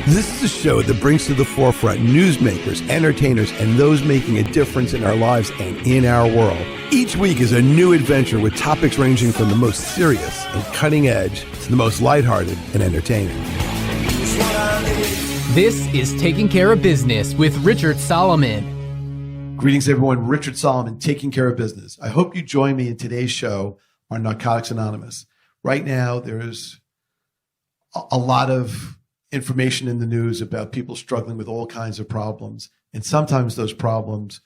This is a show that brings to the forefront newsmakers, entertainers, and those making a difference in our lives and in our world. Each week is a new adventure with topics ranging from the most serious and cutting edge to the most lighthearted and entertaining. This is Taking Care of Business with Richard Solomon. Greetings, everyone. Richard Solomon, Taking Care of Business. I hope you join me in today's show on Narcotics Anonymous. Right now, there's a lot of information in the news about people struggling with all kinds of problems. And sometimes those problems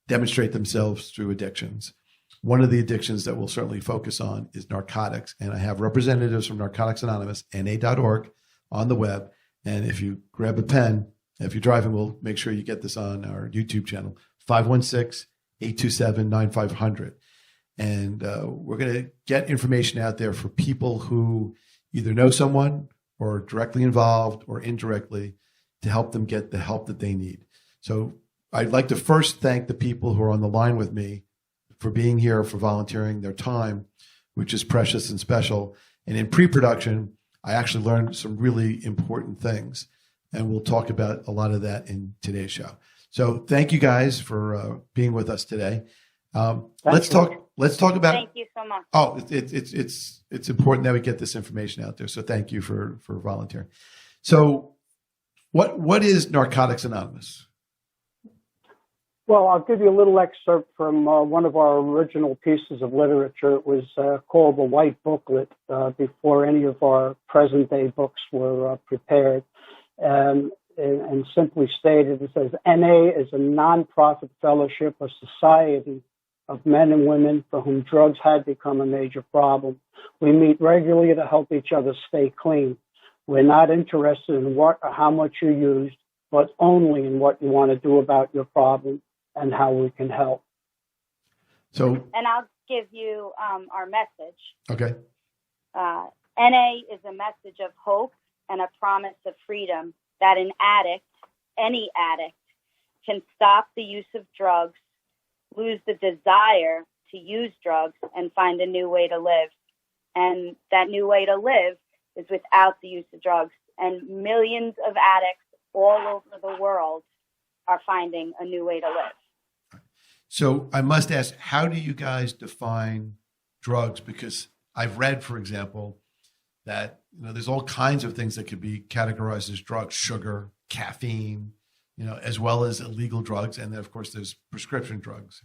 demonstrate themselves through addictions. One of the addictions that we'll certainly focus on is narcotics. And I have representatives from Narcotics Anonymous, NA.org, on the web. And if you grab a pen, if you're driving, we'll make sure you get this on our YouTube channel, 516-827-9500. And we're going to get information out there for people who either know someone or directly involved or indirectly to help them get the help that they need. So I'd like to first thank the people who are on the line with me for being here, for volunteering their time, which is precious and special. And in pre-production, I actually learned some really important things, and we'll talk about a lot of that in today's show. So thank you guys for being with us today. Let's talk about. Thank you so much. Oh, it's important that we get this information out there. So thank you for volunteering. So what is Narcotics Anonymous? Well, I'll give you a little excerpt from one of our original pieces of literature. It was called the White Booklet before any of our present-day books were prepared. And simply stated, it says, NA is a nonprofit fellowship, a society of men and women for whom drugs had become a major problem. We meet regularly to help each other stay clean. We're not interested in what or how much you used, but only in what you want to do about your problem and how we can help. And I'll give you our message. Okay. NA is a message of hope and a promise of freedom that an addict, any addict, can stop the use of drugs, lose the desire to use drugs, and find a new way to live. And that new way to live is without the use of drugs. And millions of addicts all over the world are finding a new way to live. So I must ask, how do you guys define drugs? Because I've read, for example, that there's all kinds of things that could be categorized as drugs: sugar, caffeine, as well as illegal drugs, and then of course there's prescription drugs.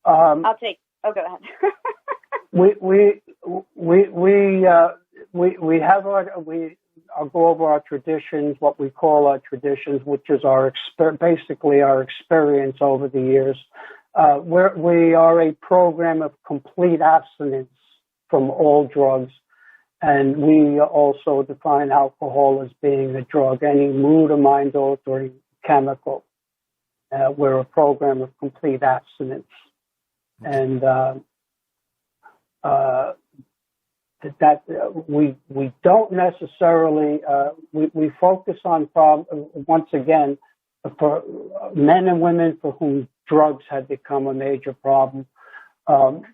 Go ahead. I'll go over our traditions, what we call our traditions, which is basically our experience over the years. We are a program of complete abstinence from all drugs, and we also define alcohol as being a drug, any mood or mind-altering chemical. We're a program of complete abstinence, and that we don't necessarily we focus on once again for men and women for whom drugs had become a major problem.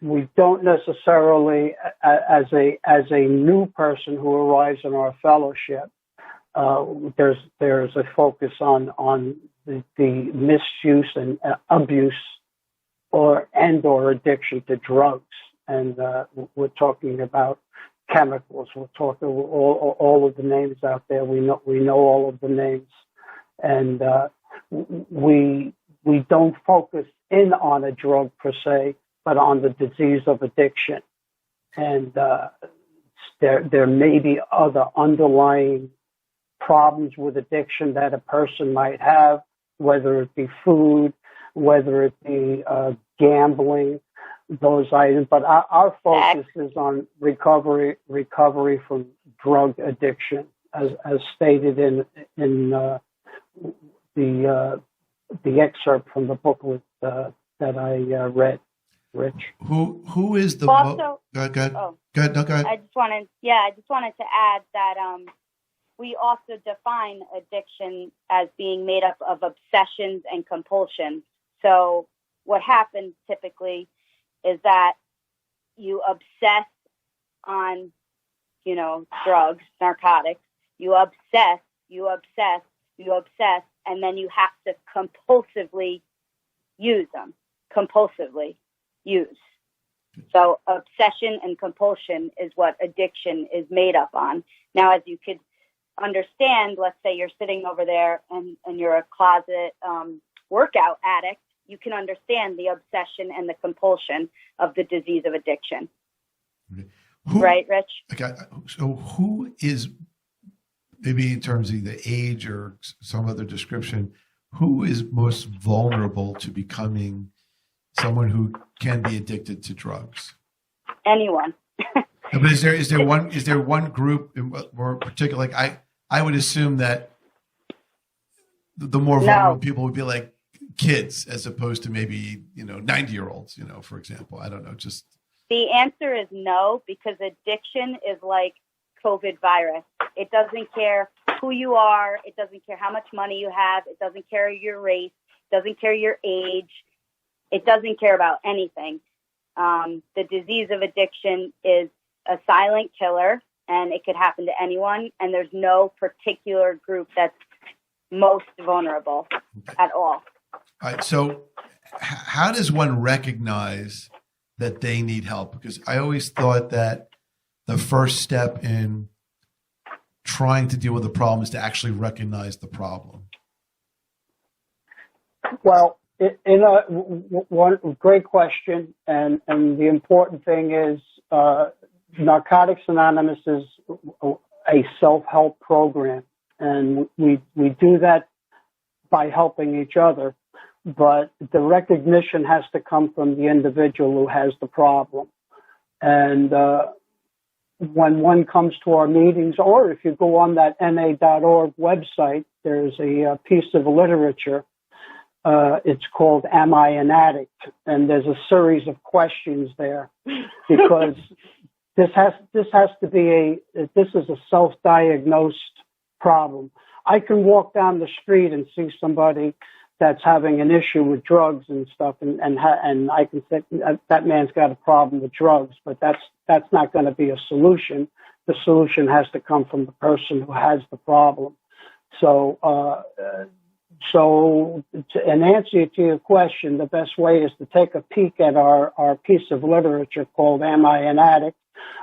We don't necessarily, as a new person who arrives in our fellowship, there's a focus on the misuse and abuse or addiction to drugs, and we're talking about chemicals. We're talking all of the names out there. We know all of the names, and we don't focus in on a drug per se, but on the disease of addiction. And there may be other underlying problems with addiction that a person might have, whether it be food, whether it be gambling, those items. But our focus is on recovery from drug addiction, as stated in the excerpt from the booklet that I read. Rich, who is the also? Go ahead. Oh, go ahead. No, go ahead. I just wanted to add that we also define addiction as being made up of obsessions and compulsions. So what happens typically is that you obsess on, drugs, narcotics. You obsess, and then you have to compulsively use them. Compulsively use. So obsession and compulsion is what addiction is made up on. Now, as you could understand, let's say you're sitting over there and you're a closet workout addict, you can understand the obsession and the compulsion of the disease of addiction. Okay. Right, Rich? Okay. So who is, maybe in terms of either age or some other description, who is most vulnerable to becoming someone who can be addicted to drugs? Anyone. But is there one group in more particular? Like I would assume that the more vulnerable people would be like kids, as opposed to maybe 90-year-olds. For example, I don't know. Just the answer is no, because addiction is like COVID virus. It doesn't care who you are. It doesn't care how much money you have. It doesn't care your race. It doesn't care your age. It doesn't care about anything. The disease of addiction is a silent killer, and it could happen to anyone, and there's no particular group that's most vulnerable at all. All right. So how does one recognize that they need help? Because I always thought that the first step in trying to deal with the problem is to actually recognize the problem. Well, one great question, and the important thing is Narcotics Anonymous is a self-help program, and we do that by helping each other, but the recognition has to come from the individual who has the problem. And when one comes to our meetings, or if you go on that na.org website, there's a piece of literature. It's called Am I an Addict? And there's a series of questions there, because this is a self-diagnosed problem. I can walk down the street and see somebody that's having an issue with drugs and stuff, and I can say that man's got a problem with drugs, but that's not going to be a solution. The solution has to come from the person who has the problem. So in answer to your question, the best way is to take a peek at our piece of literature called Am I an Addict?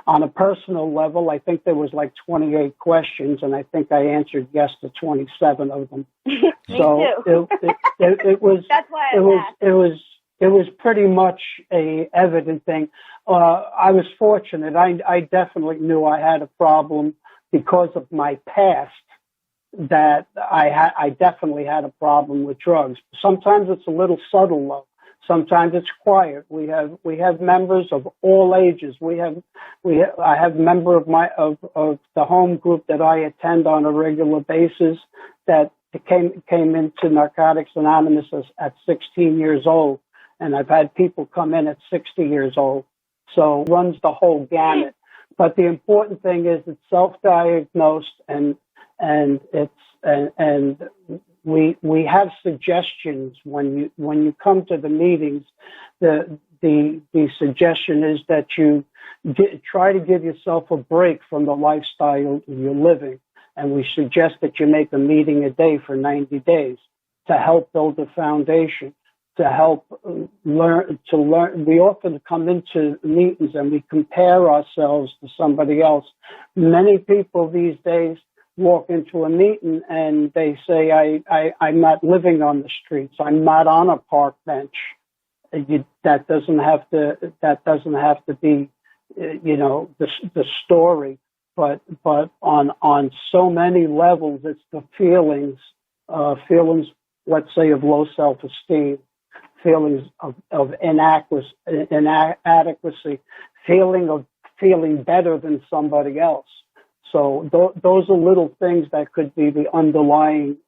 On a personal level, I think there was like 28 questions, and I think I answered yes to 27 of them. So it was That's why it was pretty much a evident thing. I was fortunate. I definitely knew I had a problem because of my past. That I definitely had a problem with drugs. Sometimes it's a little subtle, though. Sometimes it's quiet. We have members of all ages. I have a member of the home group that I attend on a regular basis that came into Narcotics Anonymous at 16 years old, and I've had people come in at 60 years old. So it runs the whole gamut. But the important thing is it's self-diagnosed, and we have suggestions when you come to the meetings. The suggestion is that you try to give yourself a break from the lifestyle you're living, and we suggest that you make a meeting a day for 90 days to help build a foundation, to help learn. We often come into meetings and we compare ourselves to somebody else. Many people these days walk into a meeting and they say, I'm not living on the streets. I'm not on a park bench. That doesn't have to be, the story. But on so many levels, it's the feelings, let's say, of low self-esteem, feelings of inadequacy, feeling better than somebody else. So those are little things that could be the underlying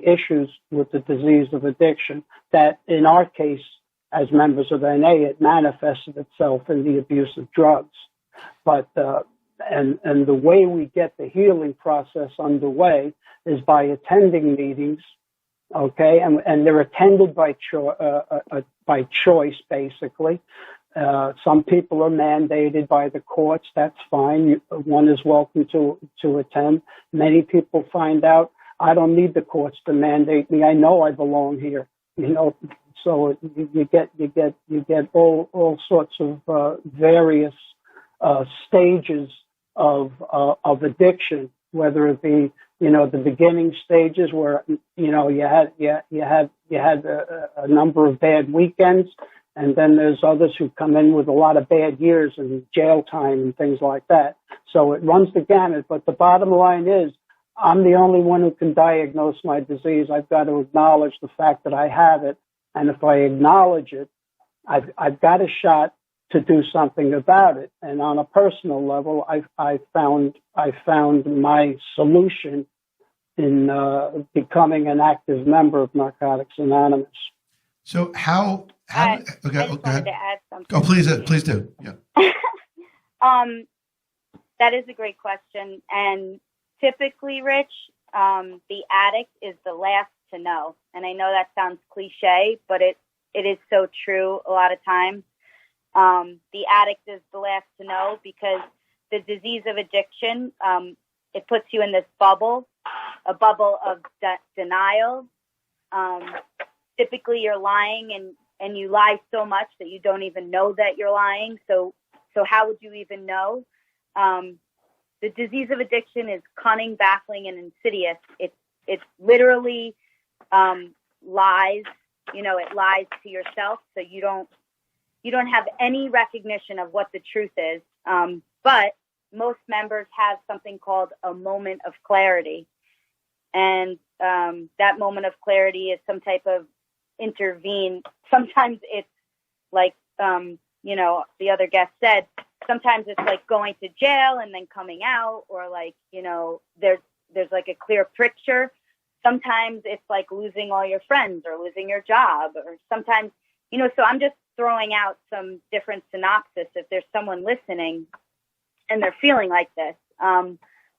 issues with the disease of addiction. That in our case, as members of NA, it manifested itself in the abuse of drugs. But and the way we get the healing process underway is by attending meetings, okay, and they're attended by choice basically. Some people are mandated by the courts. That's fine. One is welcome to attend. Many people find out, I don't need the courts to mandate me. I know I belong here. So you get all sorts of various stages of addiction, whether it be the beginning stages where you had a number of bad weekends, and then there's others who come in with a lot of bad years and jail time and things like that. So it runs the gamut. But the bottom line is, I'm the only one who can diagnose my disease. I've got to acknowledge the fact that I have it, and if I acknowledge it, I've got a shot to do something about it. And on a personal level, I found my solution in becoming an active member of Narcotics Anonymous. So how I okay, just go wanted ahead. to add something. Oh, please do. Yeah. That is a great question. And typically, Rich, the addict is the last to know. And I know that sounds cliche, but it is so true a lot of times. The addict is the last to know because the disease of addiction, it puts you in this bubble, a bubble of denial. Typically, you're lying and you lie so much that you don't even know that you're lying. So how would you even know? The disease of addiction is cunning, baffling, and insidious. It's literally lies. It lies to yourself, so you don't have any recognition of what the truth is. But most members have something called a moment of clarity, and that moment of clarity is some type of intervene. Sometimes it's like the other guest said. Sometimes it's like going to jail and then coming out, or like, there's like a clear picture. Sometimes it's like losing all your friends or losing your job, or sometimes, so I'm just throwing out some different synopsis if there's someone listening and they're feeling like this.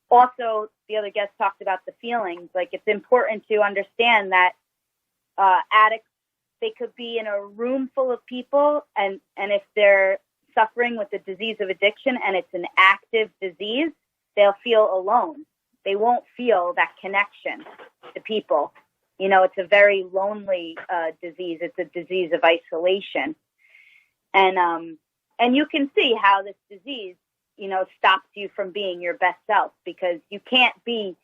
Also, the other guest talked about the feelings. Like, it's important to understand that addicts, they could be in a room full of people, and if they're suffering with the disease of addiction and it's an active disease, they'll feel alone. They won't feel that connection to people. It's a very lonely disease. It's a disease of isolation. And you can see how this disease, stops you from being your best self, because you can't be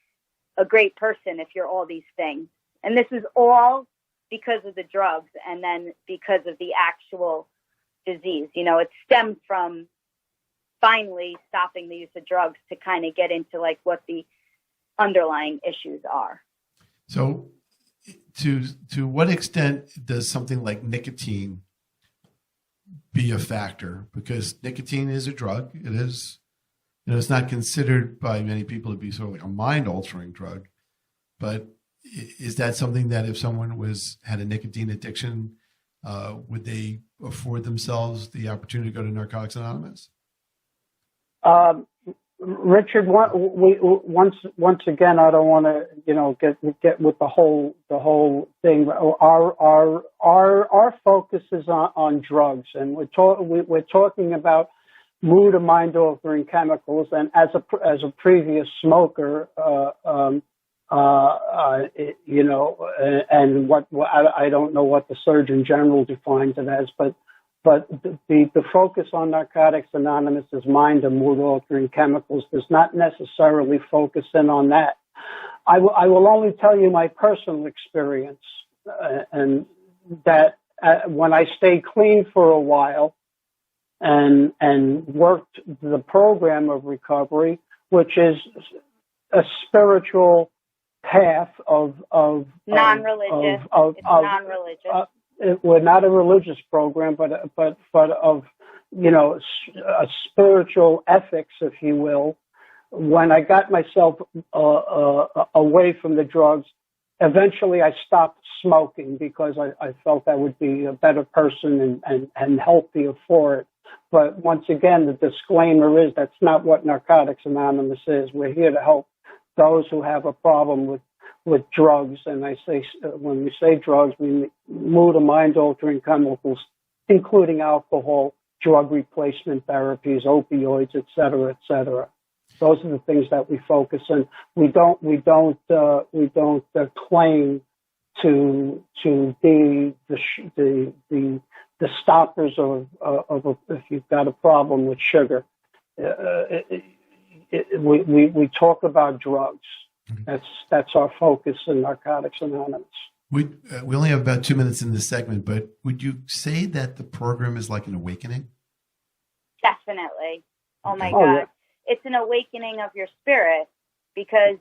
a great person if you're all these things. And this is all because of the drugs, and then because of the actual disease. It stemmed from finally stopping the use of drugs to kind of get into like what the underlying issues are. So to what extent does something like nicotine be a factor? Because nicotine is a drug. It is, it's not considered by many people to be sort of like a mind-altering drug. But is that something that if someone had a nicotine addiction, would they afford themselves the opportunity to go to Narcotics Anonymous? Richard, once again, I don't want to, get with the whole thing. Our focus is on drugs, and we're talking about mood and mind altering chemicals. And as a previous smoker, and what I don't know what the Surgeon General defines it as, but the focus on Narcotics Anonymous is mind and mood altering chemicals does not necessarily focus in on that. I will only tell you my personal experience, and that when I stayed clean for a while and worked the program of recovery, which is a spiritual path of non-religious. It's non-religious. We're not a religious program, but of a spiritual ethics, if you will. When I got myself away from the drugs, eventually I stopped smoking because I felt I would be a better person and healthier for it. But once again, the disclaimer is that's not what Narcotics Anonymous is. We're here to help those who have a problem with drugs, and I say, when we say drugs, we mean mood and mind altering chemicals, including alcohol, drug replacement therapies, opioids, et cetera, et cetera. Those are the things that we focus on. We don't claim to be the stoppers of if you've got a problem with sugar. We talk about drugs. That's our focus in Narcotics Anonymous. We only have about 2 minutes in this segment, but would you say that the program is like an awakening? Definitely. Oh my Oh, God. yeah. It's an awakening of your spirit, because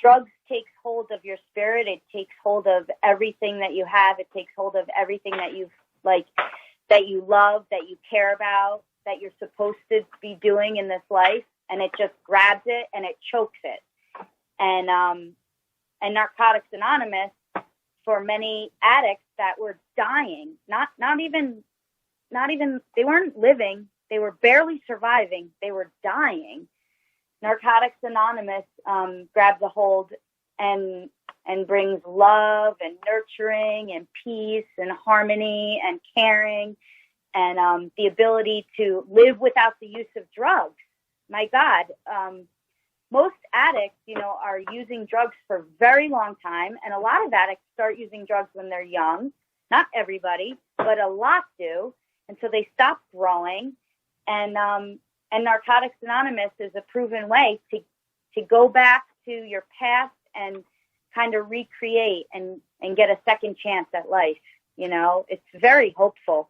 drugs takes hold of your spirit. It takes hold of everything that you have. It takes hold of everything that you that you love, that you care about, that you're supposed to be doing in this life. And it just grabs it and it chokes it. And Narcotics Anonymous, for many addicts that were dying, not even, they weren't living. They were barely surviving. They were dying. Narcotics Anonymous grabs a hold and brings love and nurturing and peace and harmony and caring and the ability to live without the use of drugs. My God, most addicts, are using drugs for a very long time, and a lot of addicts start using drugs when they're young. Not everybody, but a lot do, and so they stop growing. And Narcotics Anonymous is a proven way to go back to your past and kind of recreate and get a second chance at life. It's very hopeful.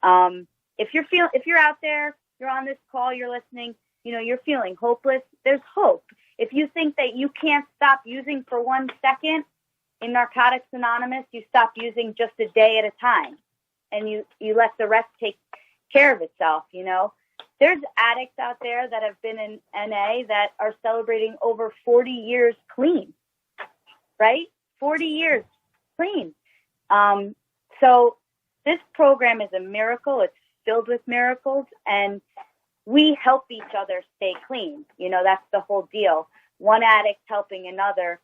If you're out there, you're on this call, you're listening, you're feeling hopeless, there's hope. If you think that you can't stop using for 1 second, in Narcotics Anonymous, you stop using just a day at a time, and you let the rest take care of itself. There's addicts out there that have been in NA that are celebrating over 40 years clean, right? 40 years clean. So this program is a miracle. It's filled with miracles, and we help each other stay clean. That's the whole deal. One addict helping another,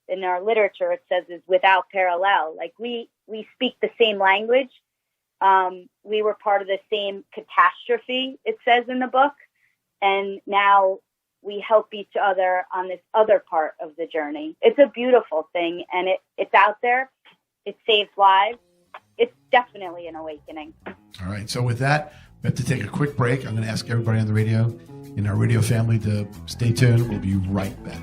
in our literature, it says, is without parallel. Like we speak the same language. We were part of the same catastrophe, it says in the book. And now we help each other on this other part of the journey. It's a beautiful thing, and it's out there. It saves lives. It's definitely an awakening. All right. So with that, we have to take a quick break. I'm going to ask everybody on the radio, in our radio family, to stay tuned. We'll be right back.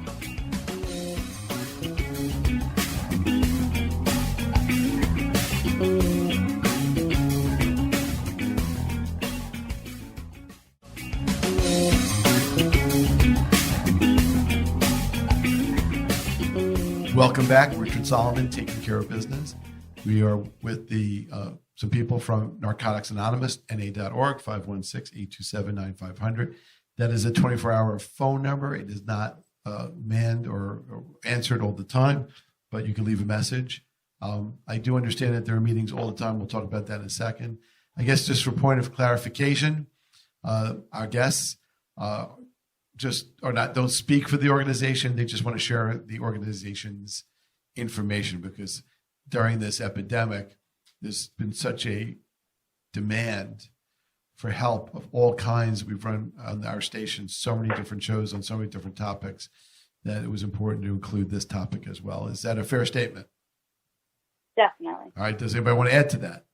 Welcome back. Richard Solomon, Taking Care of Business. We are with some people from Narcotics Anonymous, na.org, 516-827-9500. That is a 24-hour phone number. It is not manned or answered all the time, but you can leave a message. I do understand that there are meetings all the time. We'll talk about that in a second. I guess just for point of clarification, our guests don't speak for the organization. They just want to share the organization's information, because during this epidemic, there's been such a demand for help of all kinds. We've run on our station so many different shows on so many different topics that it was important to include this topic as well. Is that a fair statement? Definitely. All right. Does anybody want to add to that?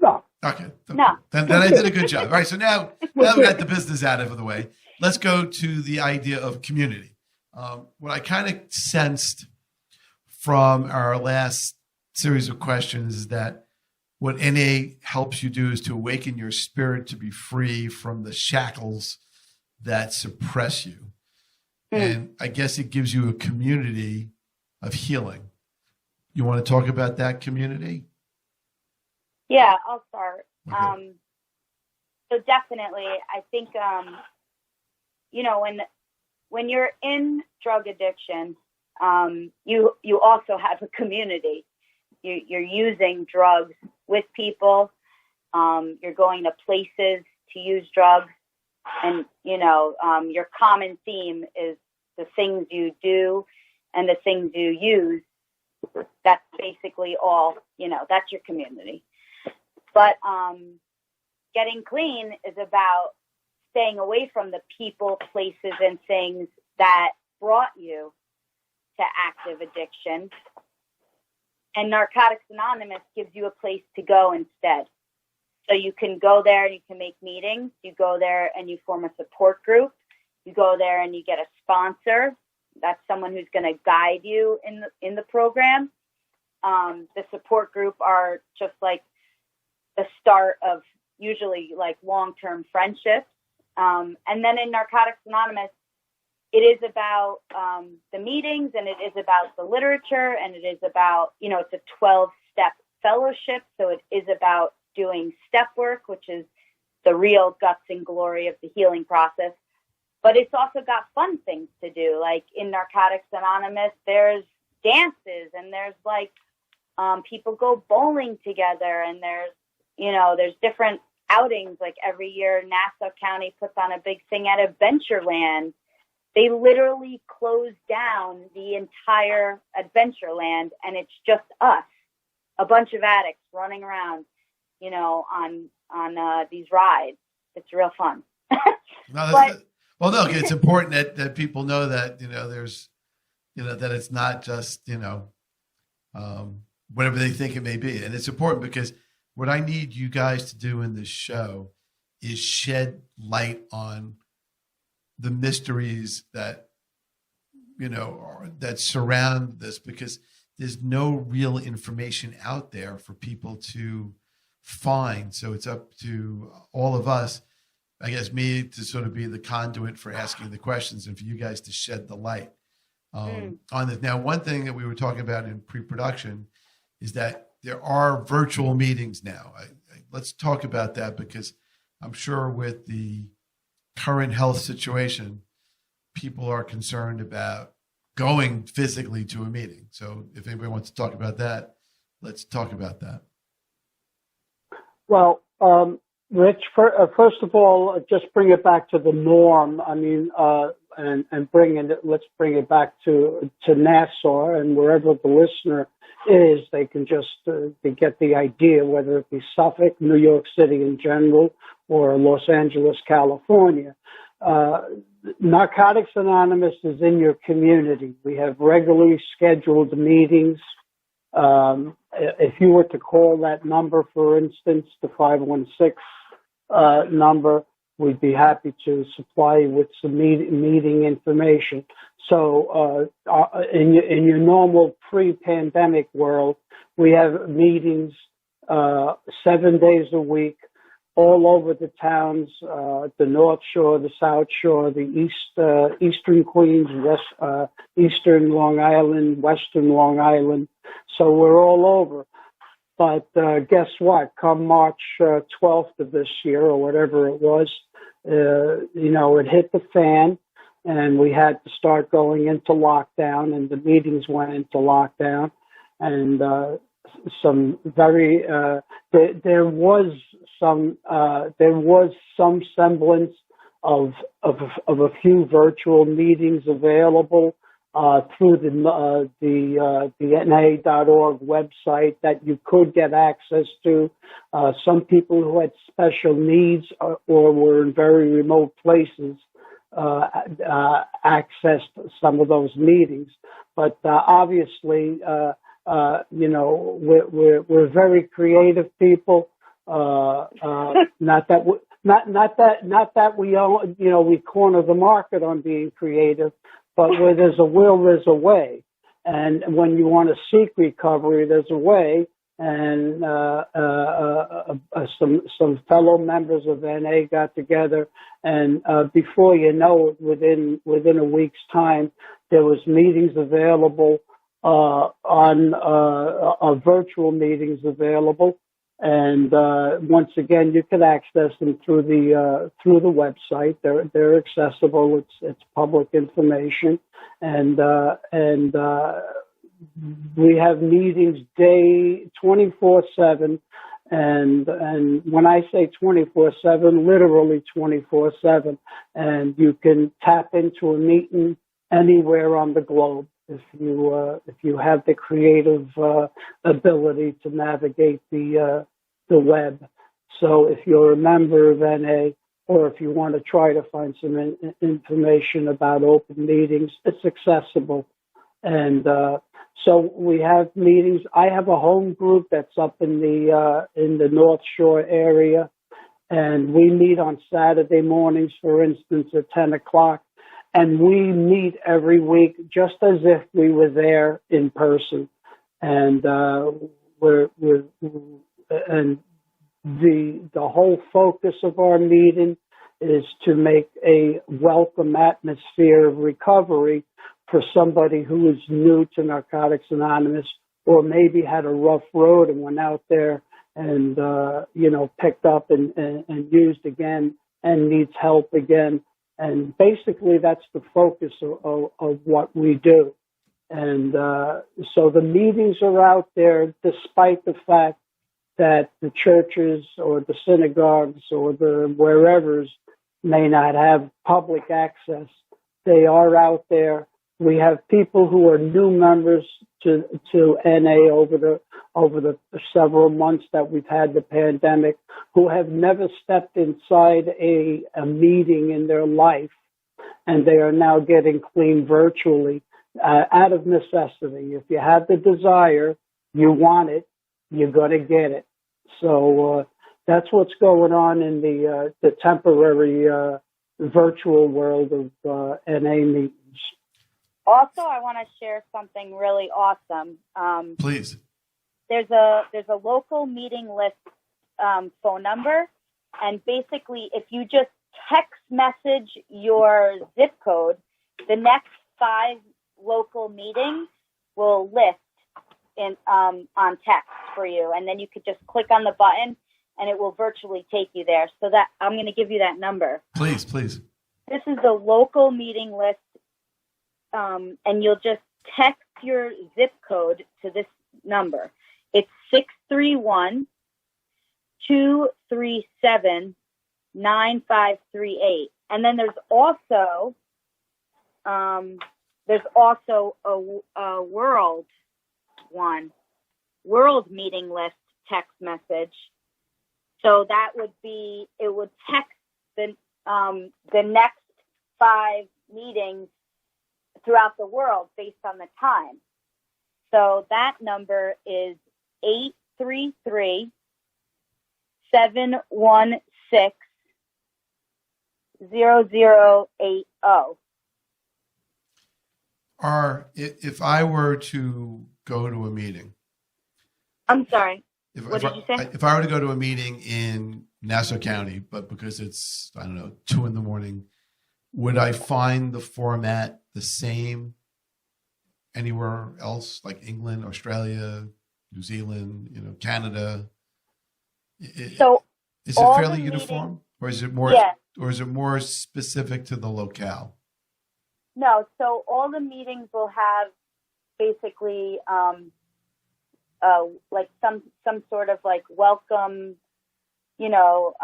No. Okay. No. Then I did a good job. All right. So now we got the business out of the way. Let's go to the idea of community. What I kind of sensed from our last series of questions is that what NA helps you do is to awaken your spirit to be free from the shackles that suppress you. And I guess it gives you a community of healing. You want to talk about that community? Yeah, I'll start. Okay. So definitely, I think, when you're in drug addiction, you also have a community. You're using drugs with people. You're going to places to use drugs. And, your common theme is the things you do and the things you use. That's basically all, that's your community. But getting clean is about staying away from the people, places, and things that brought you to active addiction. And Narcotics Anonymous gives you a place to go instead. So you can go there and you can make meetings. You go there and you form a support group. You go there and you get a sponsor. That's someone who's going to guide you in the program. The support group are just like the start of usually like long-term friendships. And then in Narcotics Anonymous, it is about the meetings, and it is about the literature, and it is about, it's a 12-step fellowship. So it is about doing step work, which is the real guts and glory of the healing process. But it's also got fun things to do. Like in Narcotics Anonymous, there's dances, and there's like people go bowling together, and there's different outings. Like every year, Nassau County puts on a big thing at Adventureland. They literally closed down the entire Adventureland, and it's just us, a bunch of addicts running around, on these rides. It's real fun. It's important that people know that, there's, that it's not just, whatever they think it may be. And it's important because what I need you guys to do in this show is shed light on the mysteries that, that surround this, because there's no real information out there for people to find. So it's up to all of us, I guess, me to sort of be the conduit for asking the questions and for you guys to shed the light on this. Now, one thing that we were talking about in pre-production is that there are virtual meetings now. Let's talk about that, because I'm sure with the current health situation, people are concerned about going physically to a meeting. So if anybody wants to talk about that, let's talk about that. Well, Rich, first of all, just bring it back to the norm. I mean, let's bring it back to Nassau, and wherever the listener is, they can just they get the idea, whether it be Suffolk, New York City in general, or Los Angeles, California. Narcotics Anonymous is in your community. We have regularly scheduled meetings. If you were to call that number, for instance, the 516 number, we'd be happy to supply you with some meeting information. So in your normal pre-pandemic world, we have meetings 7 days a week, all over the towns, the North Shore, the South Shore, the Eastern Queens, Eastern Long Island, Western Long Island. So we're all over. But guess what? Come March 12th of this year, or whatever it was, it hit the fan, and we had to start going into lockdown, and the meetings went into lockdown, and some very there was some semblance of a few virtual meetings available through the NA.org website that you could get access to. Some people who had special needs or were in very remote places accessed some of those meetings, but obviously. We're very creative people. Not that we corner the market on being creative, but where there's a will, there's a way. And when you want to seek recovery, there's a way. And some fellow members of NA got together, and before you know it, within a week's time, there was meetings available. Virtual meetings available, and once again, you can access them through the website. They're accessible. It's public information, and we have meetings 24/7, and when I say 24/7, literally 24/7, and you can tap into a meeting anywhere on the globe. If you have the creative ability to navigate the web. So if you're a member of NA, or if you want to try to find some information about open meetings, it's accessible. And so we have meetings. I have a home group that's up in the North Shore area, and we meet on Saturday mornings, for instance, at 10 o'clock. And we meet every week just as if we were there in person. And the whole focus of our meeting is to make a welcome atmosphere of recovery for somebody who is new to Narcotics Anonymous, or maybe had a rough road and went out there and picked up and used again and needs help again. And basically that's the focus of what we do. And so the meetings are out there, despite the fact that the churches or the synagogues or the wherevers may not have public access. They are out there. We have people who are new members to NA over the several months that we've had the pandemic, who have never stepped inside a meeting in their life, and they are now getting clean virtually out of necessity. If you have the desire, you want it, you're going to get it. So that's what's going on in the temporary virtual world of NA meetings. Also, I want to share something really awesome. Please. There's a local meeting list phone number, and basically, if you just text message your zip code, the next 5 local meetings will list on text for you, and then you could just click on the button, and it will virtually take you there. So that I'm going to give you that number. Please. This is the local meeting list. And you'll just text your zip code to this number. It's 631-237-9538. And then there's also a world meeting list text message. So that would be, it would text the next 5 meetings throughout the world based on the time. So that number is 833-716-0080. If I were to go to a meeting. I'm sorry. What did you say? If I were to go to a meeting in Nassau County, but because it's, 2 a.m, would I find the format the same anywhere else, like England, Australia, New Zealand, Canada? Is it fairly uniform, or is it more? Yes. Or is it more specific to the locale? No. So all the meetings will have basically like some sort of like welcome, they'll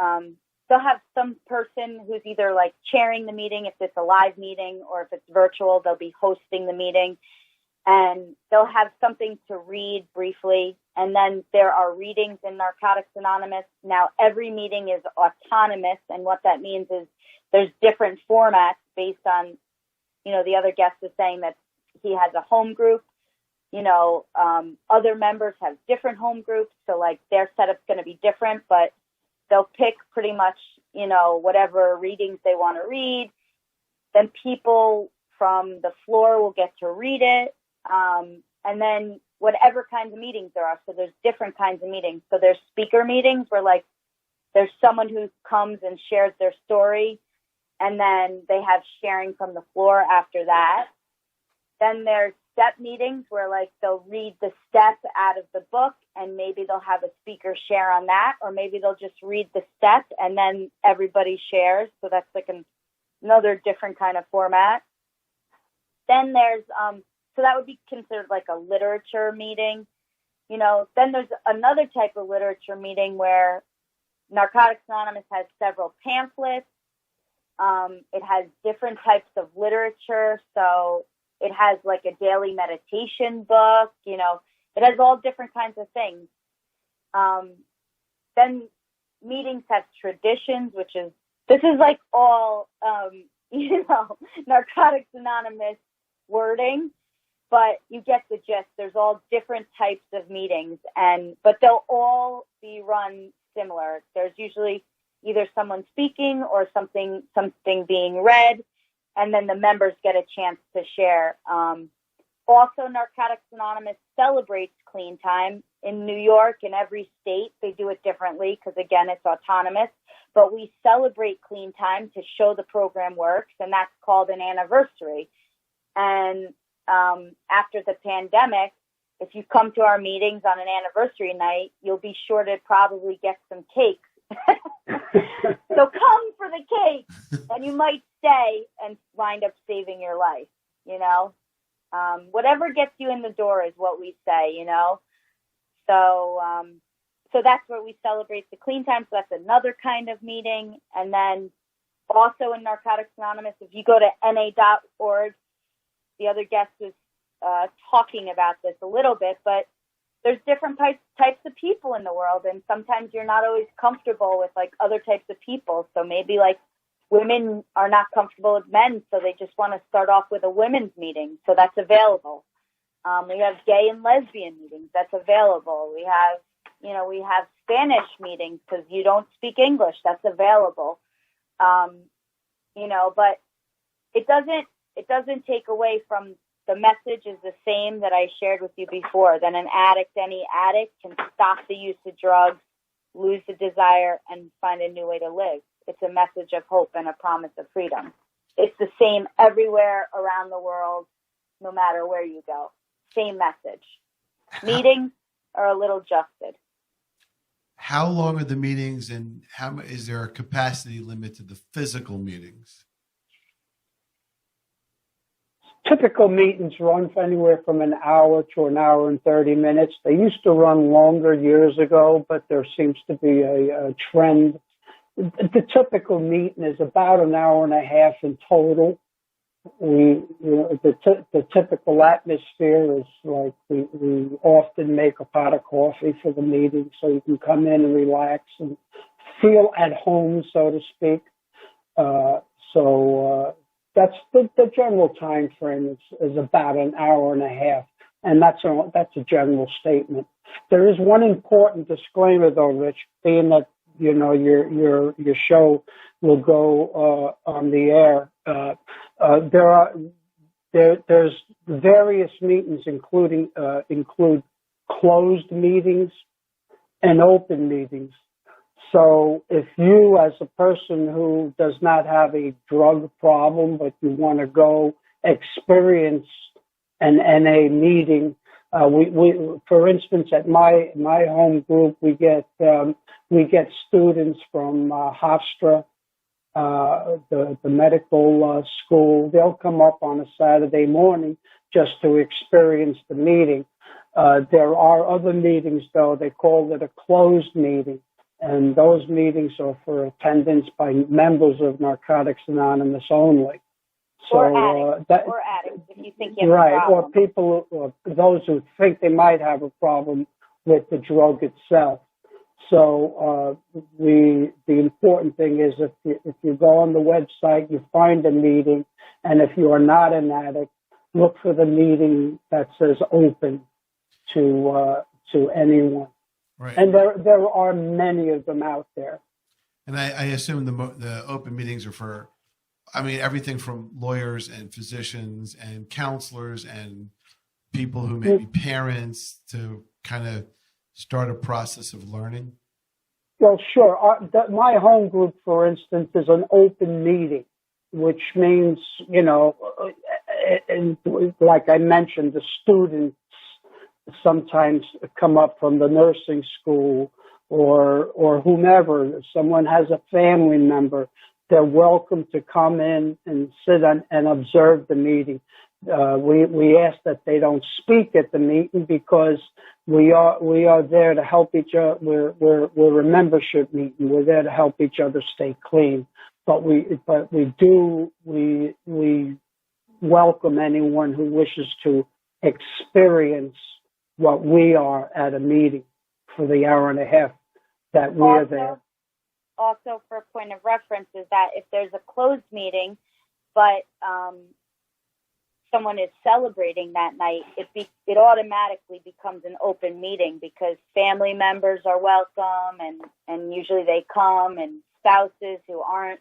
have some person who's either like chairing the meeting if it's a live meeting, or if it's virtual, they'll be hosting the meeting, and they'll have something to read briefly. And then there are readings in Narcotics Anonymous. Now, every meeting is autonomous, and what that means is there's different formats based on, the other guest is saying that he has a home group. Other members have different home groups, so like their setup's going to be different, but they'll pick pretty much, whatever readings they want to read. Then people from the floor will get to read it. And then whatever kinds of meetings there are. So there's different kinds of meetings. So there's speaker meetings where like there's someone who comes and shares their story, and then they have sharing from the floor after that. Then there's step meetings where like they'll read the step out of the book, and maybe they'll have a speaker share on that, or maybe they'll just read the step and then everybody shares. So that's like another different kind of format. Then there's so that would be considered like a literature meeting. Then there's another type of literature meeting where Narcotics Anonymous has several pamphlets. It has different types of literature. So it has like a daily meditation book, it has all different kinds of things. Then meetings have traditions, this is like all, Narcotics Anonymous wording, but you get the gist. There's all different types of meetings, but they'll all be run similar. There's usually either someone speaking or something being read, and then the members get a chance to share. Also, Narcotics Anonymous celebrates clean time in New York. In every state, they do it differently because, again, it's autonomous. But we celebrate clean time to show the program works, and that's called an anniversary. And after the pandemic, if you come to our meetings on an anniversary night, you'll be sure to probably get some cakes. So come for the cake, and you might stay and wind up saving your life, whatever gets you in the door is what we say, So that's where we celebrate the clean time. So that's another kind of meeting. And then also in Narcotics Anonymous, if you go to na.org, the other guest was talking about this a little bit, but there's different types of people in the world, and sometimes you're not always comfortable with like other types of people. So maybe like women are not comfortable with men, so they just want to start off with a women's meeting. So that's available. We have gay and lesbian meetings. That's available. We have Spanish meetings because you don't speak English. That's available. But it doesn't take away from the message is the same that I shared with you before, that any addict can stop the use of drugs, lose the desire, and find a new way to live. It's a message of hope and a promise of freedom. It's the same everywhere around the world, no matter where you go. Same message. Meetings are a little adjusted. How long are the meetings, and is there a capacity limit to the physical meetings? Typical meetings run for anywhere from an hour to an hour and 30 minutes. They used to run longer years ago, but there seems to be a trend. The typical meeting is about an hour and a half in total. The typical atmosphere is like we often make a pot of coffee for the meeting, so you can come in and relax and feel at home, so to speak. That's the general time frame is about an hour and a half, and that's a general statement. There is one important disclaimer, though, Rich, being that your show will go on the air. There's various meetings, include closed meetings and open meetings. So if you, as a person who does not have a drug problem, but you want to go experience an NA meeting, we for instance, at my home group, we get students from Hofstra, the medical school. They'll come up on a Saturday morning just to experience the meeting. There are other meetings, though. They call it a closed meeting. And those meetings are for attendance by members of Narcotics Anonymous only. So, or addicts, if you think you have a problem. Or people, or those who think they might have a problem with the drug itself. So the important thing is if you go on the website, you find a meeting, and if you are not an addict, look for the meeting that says open to anyone. Right. And there are many of them out there. And I assume the open meetings are for, everything from lawyers and physicians and counselors and people who may be parents to kind of start a process of learning. Well, sure. My home group, for instance, is an open meeting, which means, and like I mentioned, the students sometimes come up from the nursing school or whomever. If someone has a family member, they're welcome to come in and sit and observe the meeting. We ask that they don't speak at the meeting because we are there to help each other. We're a membership meeting. We're there to help each other stay clean. But we welcome anyone who wishes to experience what we are at a meeting for the hour and a half that we're there. also for a point of reference is that if there's a closed meeting, but someone is celebrating that night, it automatically becomes an open meeting because family members are welcome and usually they come, and spouses who aren't,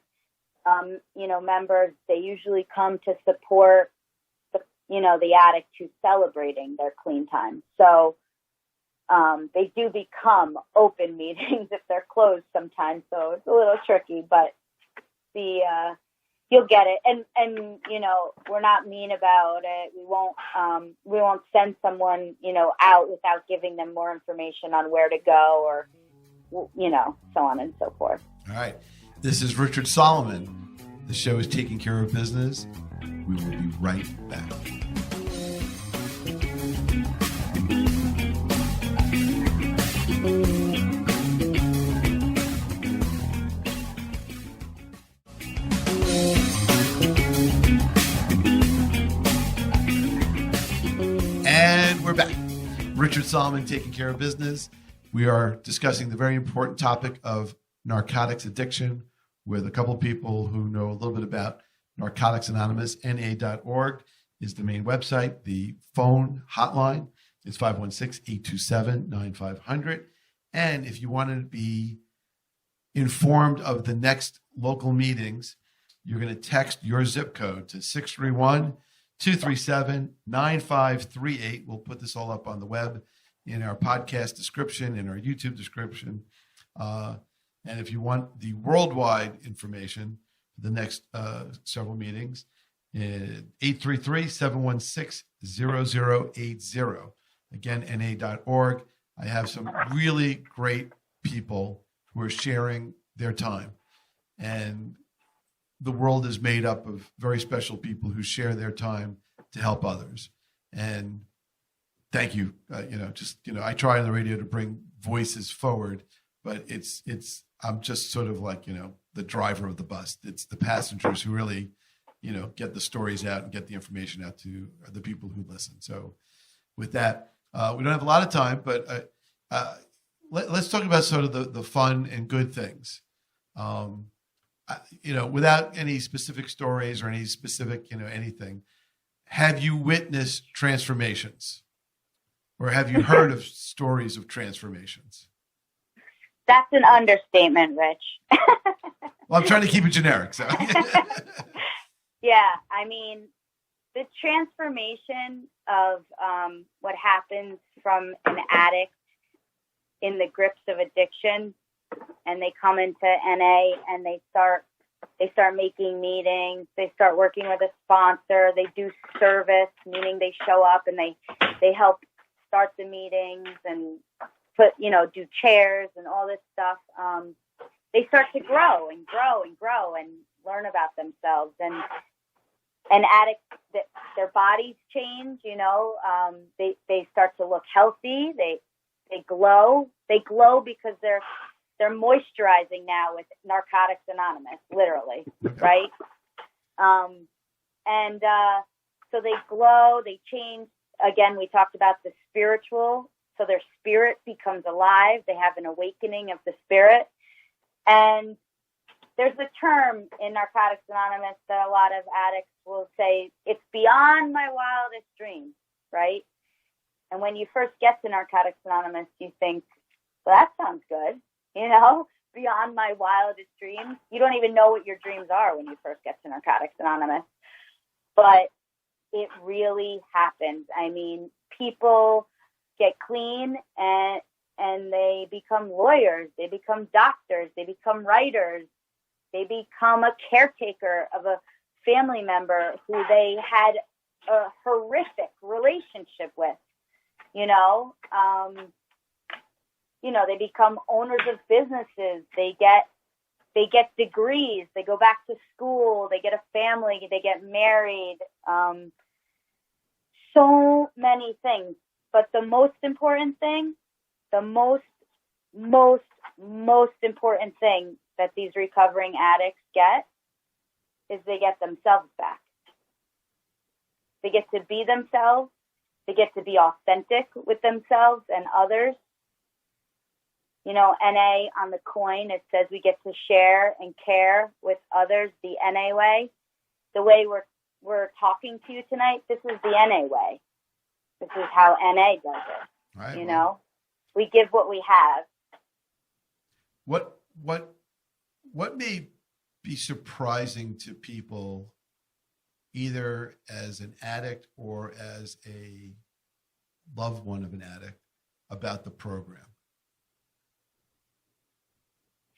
members, they usually come to support the addict who's celebrating their clean time. So they do become open meetings if they're closed sometimes. So it's a little tricky, but you'll get it. And we're not mean about it. We won't send someone, out without giving them more information on where to go or, so on and so forth. All right. This is Richard Solomon. The show is Taking Care of Business. We will be right back. And we're back. Richard Solomon, Taking Care of Business. We are discussing the very important topic of narcotics addiction with a couple of people who know a little bit about Narcotics Anonymous. NA.org is the main website. The phone hotline is 516-827-9500. And if you want to be informed of the next local meetings, you're going to text your zip code to 631-237-9538. We'll put this all up on the web in our podcast description, in our YouTube description. And if you want the worldwide information for the next several meetings, 833-716-0080. Again, NA.org. I have some really great people who are sharing their time. And the world is made up of very special people who share their time to help others. And thank you. I try on the radio to bring voices forward, but I'm just sort of like, the driver of the bus. It's the passengers who really, get the stories out and get the information out to the people who listen. So with that, we don't have a lot of time, but let's talk about sort of the fun and good things. Without any specific stories or any specific, anything, have you witnessed transformations or have you heard of stories of transformations? That's an understatement, Rich. Well, I'm trying to keep it generic. So. Yeah, I mean, the transformation of what happens from an addict in the grips of addiction, and they come into NA and they start making meetings, they start working with a sponsor, they do service, meaning they show up and they help start the meetings and do chairs and all this stuff. They start to grow and grow and grow and learn about themselves. And addicts, their bodies change, they start to look healthy. They glow. They glow because they're moisturizing now with Narcotics Anonymous, literally, right? So they glow, they change. Again, we talked about the spiritual. So their spirit becomes alive. They have an awakening of the spirit. And there's a term in Narcotics Anonymous that a lot of addicts will say, it's beyond my wildest dreams, right? And when you first get to Narcotics Anonymous, you think, well, that sounds good, beyond my wildest dreams. You don't even know what your dreams are when you first get to Narcotics Anonymous. But it really happens. I mean, people get clean and they become lawyers, they become doctors, they become writers, they become a caretaker of a family member who they had a horrific relationship with, they become owners of businesses, they get degrees, they go back to school, they get a family, they get married, so many things. But the most important thing, the most important thing that these recovering addicts get is they get themselves back. They get to be themselves. They get to be authentic with themselves and others. You know, NA on the coin, it says we get to share and care with others the NA way. The way we're talking to you tonight, this is the NA way. This is how NA does it. Right. You know, we give what we have. What may be surprising to people, either as an addict or as a loved one of an addict, about the program?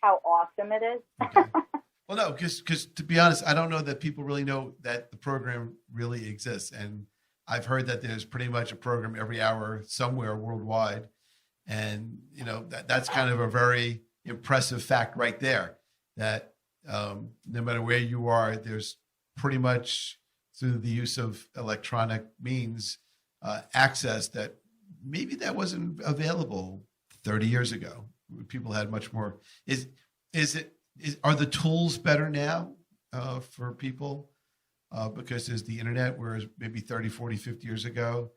How awesome it is. Okay. Well, no, because to be honest, I don't know that people really know that the program really exists. And I've heard that there's pretty much a program every hour somewhere worldwide. And, you know, that's kind of a very impressive fact right there, that no matter where you are, there's pretty much, through the use of electronic means, access that maybe that wasn't available 30 years ago. People had much more. Are the tools better now for people because there's the internet, whereas maybe 30, 40, 50 years ago,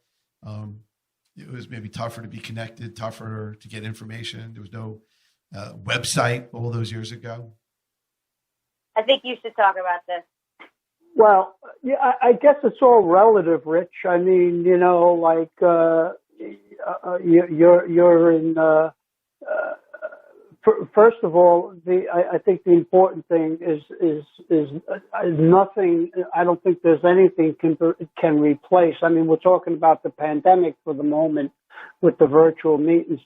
it was maybe tougher to be connected, tougher to get information. There was no website all those years ago. I think you should talk about this. Well, yeah, I guess it's all relative, Rich. I mean, you know, like you're in. First of all, I think the important thing is nothing. I don't think there's anything can replace. I mean, we're talking about the pandemic for the moment with the virtual meetings.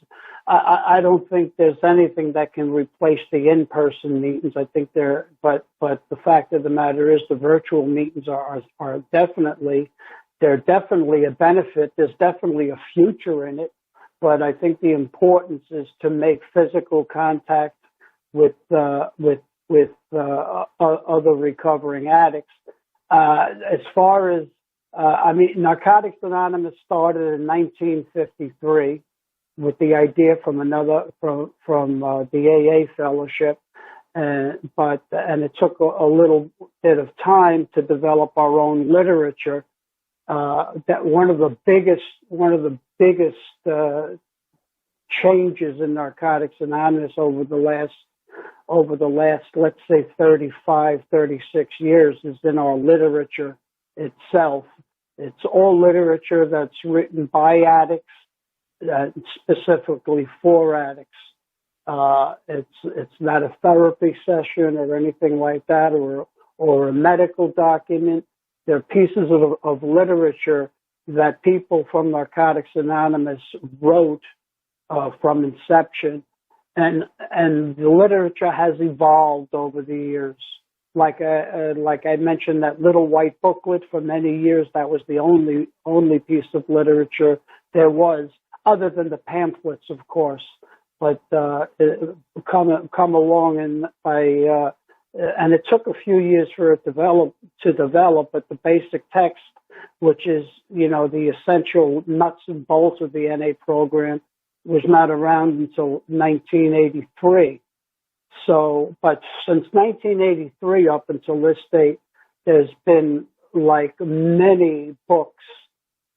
I don't think there's anything that can replace the in-person meetings. I think but the fact of the matter is the virtual meetings are definitely a benefit. There's definitely a future in it. But I think the importance is to make physical contact with other recovering addicts. As far as I mean, Narcotics Anonymous started in 1953 with the idea from the AA fellowship, and it took a little bit of time to develop our own literature. That one of the biggest changes in Narcotics Anonymous over the last, let's say 35, 36 years is in our literature itself. It's all literature that's written by addicts, specifically for addicts. It's not a therapy session or anything like that, or a medical document. They're pieces of literature that people from Narcotics Anonymous wrote from inception, and the literature has evolved over the years. Like I mentioned, that little white booklet for many years, that was the only piece of literature there was, other than the pamphlets, of course. But come along and it took a few years for it to develop, but the basic text, which is, you know, the essential nuts and bolts of the NA program, was not around until 1983. So, but since 1983 up until this date, there's been like many books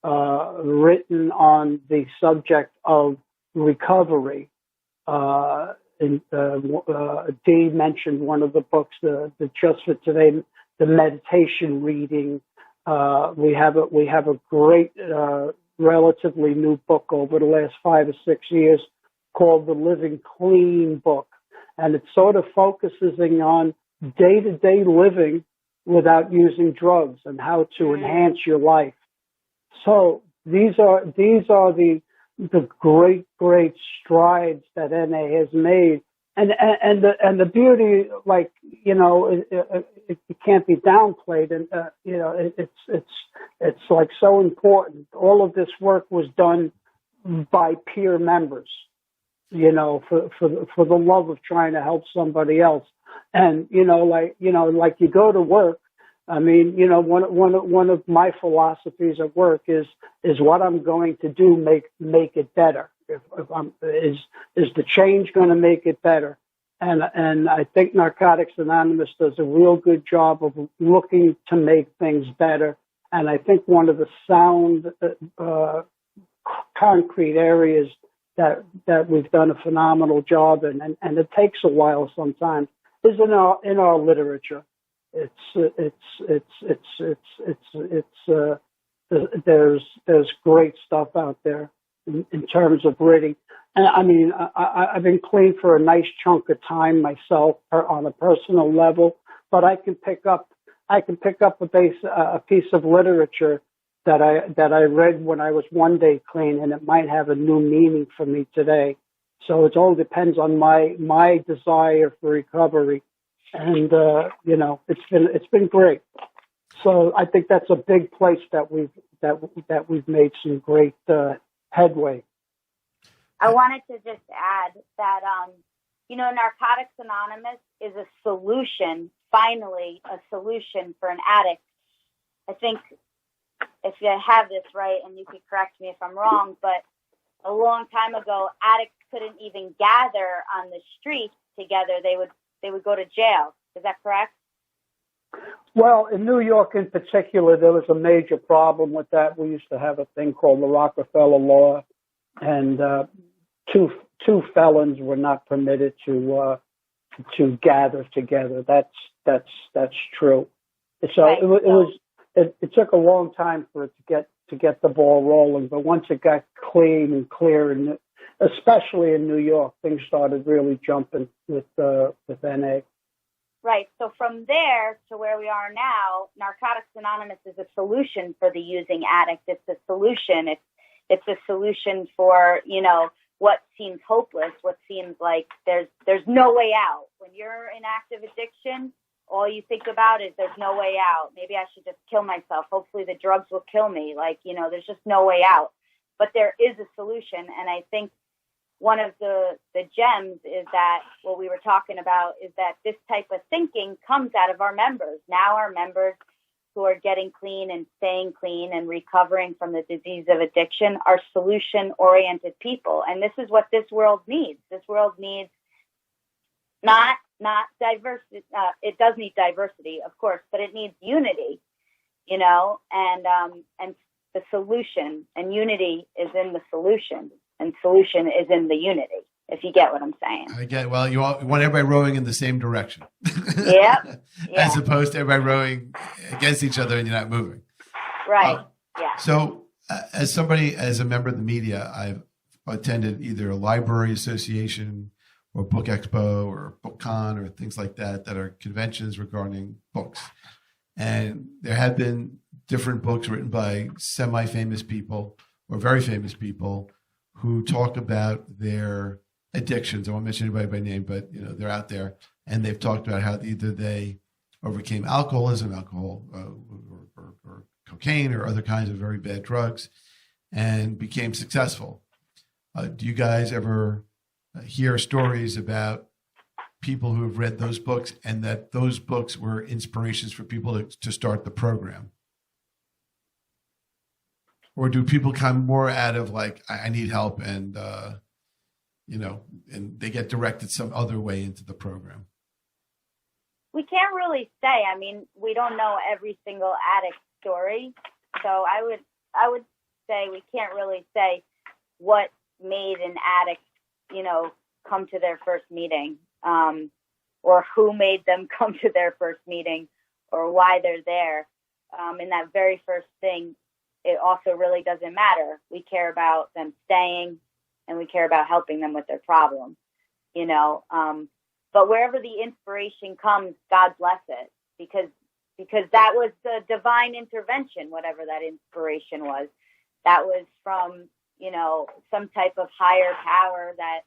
written on the subject of recovery. Dee mentioned one of the books, the Just for Today, the meditation reading. We have a great, relatively new book over the last 5 or 6 years called the Living Clean book, and it sort of focuses on day-to-day living without using drugs and how to enhance your life. So these are the great strides that NA has made, and the beauty, like, you know, it can't be downplayed, and you know, it's like so important. All of this work was done by peer members, you know, for the love of trying to help somebody else, and you know, like you go to work. I mean, you know, one of my philosophies at work is what I'm going to do make it better. Is the change going to make it better? And I think Narcotics Anonymous does a real good job of looking to make things better. And I think one of the sound, concrete areas that we've done a phenomenal job in, and it takes a while sometimes, is in our literature. There's great stuff out there in terms of reading. And I mean, I've been clean for a nice chunk of time myself on a personal level, but I can pick up a piece of literature that I read when I was one day clean, and it might have a new meaning for me today. So it all depends on my desire for recovery, and it's been great. So I think that's a big place that we've made some great headway. I wanted to just add that, Narcotics Anonymous is a solution, finally, a solution for an addict. I think if you have this right, and you can correct me if I'm wrong, but a long time ago, addicts couldn't even gather on the streets together. They would go to jail. Is that correct? Well, in New York in particular, there was a major problem with that. We used to have a thing called the Rockefeller Law, and two felons were not permitted to gather together. That's true. So right. It took a long time for it to get the ball rolling, but once it got clean and clear, and especially in New York, things started really jumping with NA. Right. So from there to where we are now, Narcotics Anonymous is a solution for the using addict. It's a solution. It's a solution for, what seems hopeless, what seems like there's no way out. When you're in active addiction, all you think about is there's no way out. Maybe I should just kill myself. Hopefully the drugs will kill me. There's just no way out. But there is a solution. And I think one of the gems is that what we were talking about is that this type of thinking comes out of our members. Now our members who are getting clean and staying clean and recovering from the disease of addiction are solution-oriented people. And this is what this world needs. This world needs not diversity. It does need diversity, of course, but it needs unity, and the solution, and unity is in the solution, and solution is in the unity, if you get what I'm saying. I get. Well, you want everybody rowing in the same direction. Yep. Yeah. As opposed to everybody rowing against each other and you're not moving. Right. Yeah. So as a member of the media, I've attended either a library association or book expo or book con or things like that are conventions regarding books. And there have been different books written by semi-famous people or very famous people who talk about their addictions. I won't mention anybody by name, but they're out there, and they've talked about how either they overcame alcoholism, or cocaine, or other kinds of very bad drugs, and became successful. Do you guys ever hear stories about people who have read those books and that those books were inspirations for people to start the program? Or do people come more out of I need help and they get directed some other way into the program? We can't really say. I mean, we don't know every single addict story. So I would say we can't really say what made an addict, come to their first meeting, or who made them come to their first meeting, or why they're there. In that very first thing, it also really doesn't matter. We care about them staying, and we care about helping them with their problems, but wherever the inspiration comes, God bless it, because that was the divine intervention, whatever that inspiration was. That was from, some type of higher power that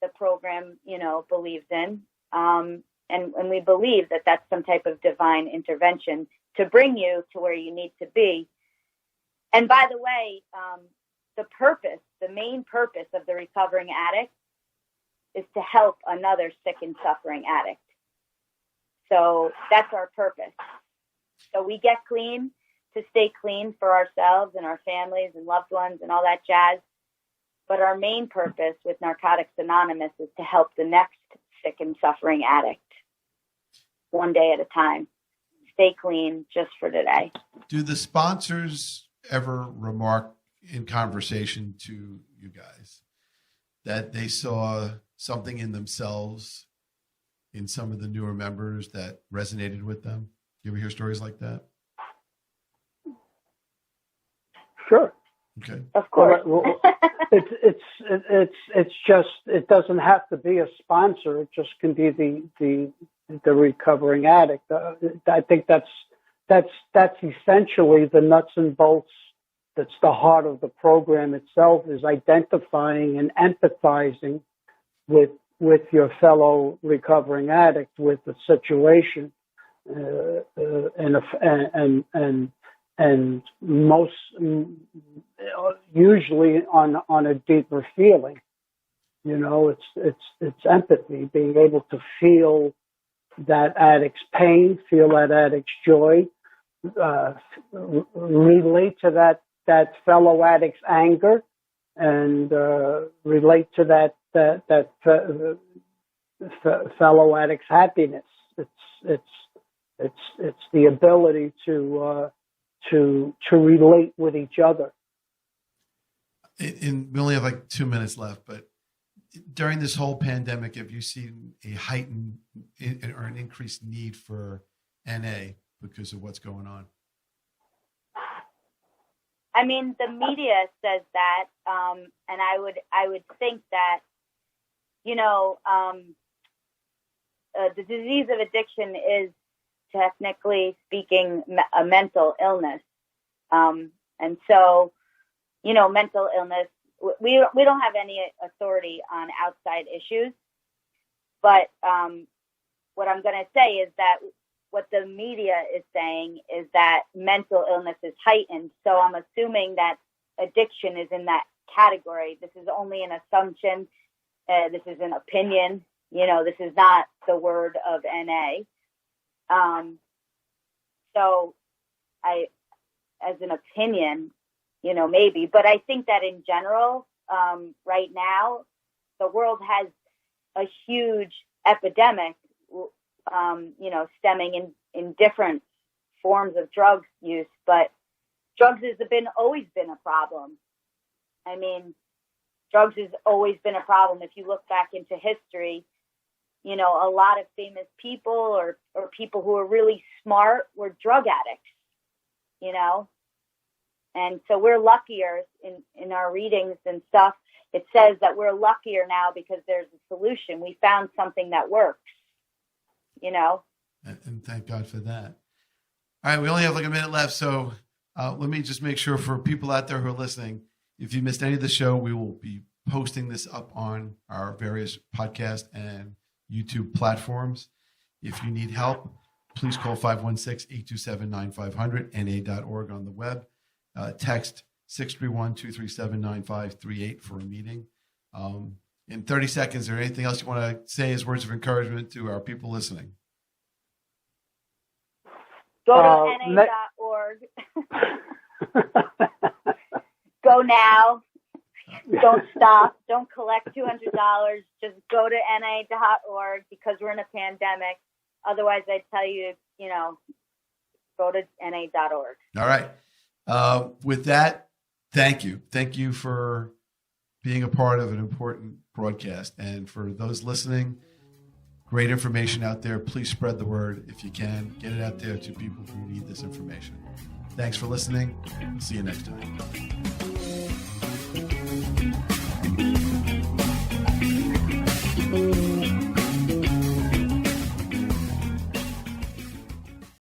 the program, believes in. And we believe that that's some type of divine intervention to bring you to where you need to be. And by the way, the main purpose of the recovering addict is to help another sick and suffering addict. So that's our purpose. So we get clean to stay clean for ourselves and our families and loved ones and all that jazz. But our main purpose with Narcotics Anonymous is to help the next sick and suffering addict, one day at a time. Stay clean just for today. Do the sponsors ever remark in conversation to you guys that they saw something in themselves in some of the newer members that resonated with them? You ever hear stories like that? Sure. Okay. Of course. Well, it's just, it doesn't have to be a sponsor. It just can be the recovering addict. I think that's essentially the nuts and bolts. That's the heart of the program itself, is identifying and empathizing with your fellow recovering addict, with the situation, and most usually on a deeper feeling. You know, it's empathy, being able to feel that addict's pain, feel that addict's joy, relate to that fellow addict's anger, and relate to that fellow addict's happiness. It's the ability to relate with each other. We only have like 2 minutes left, but during this whole pandemic, have you seen a heightened or an increased need for NA because of what's going on? I mean, the media says that, and I would think that, you know, the disease of addiction is, technically speaking, a mental illness, and so, you know, mental illness. We don't have any authority on outside issues, but what I'm going to say is that what the media is saying is that mental illness is heightened. So I'm assuming that addiction is in that category. This is only an assumption. This is an opinion. You know, this is not the word of NA. So as an opinion, you know, maybe, but I think that in general, right now, the world has a huge epidemic, you know, stemming in different forms of drug use, but drugs has always been a problem. I mean, drugs has always been a problem. If you look back into history, you know, a lot of famous people or people who are really smart were drug addicts, you know? And so we're luckier in our readings and stuff. It says that we're luckier now because there's a solution. We found something that works, you know? And thank God for that. All right, we only have like a minute left. So let me just make sure for people out there who are listening, if you missed any of the show, we will be posting this up on our various podcast and YouTube platforms. If you need help, please call 516-827-9500, na.org on the web. Text 631-237-9538 for a meeting. In 30 seconds, is there anything else you want to say as words of encouragement to our people listening? Go to na.org. Go now. Don't stop. Don't collect $200. Just go to na.org because we're in a pandemic. Otherwise, I'd tell you, you know, go to na.org. All right. With that, thank you. Thank you for being a part of an important broadcast. And for those listening, great information out there. Please spread the word if you can. Get it out there to people who need this information. Thanks for listening. See you next time.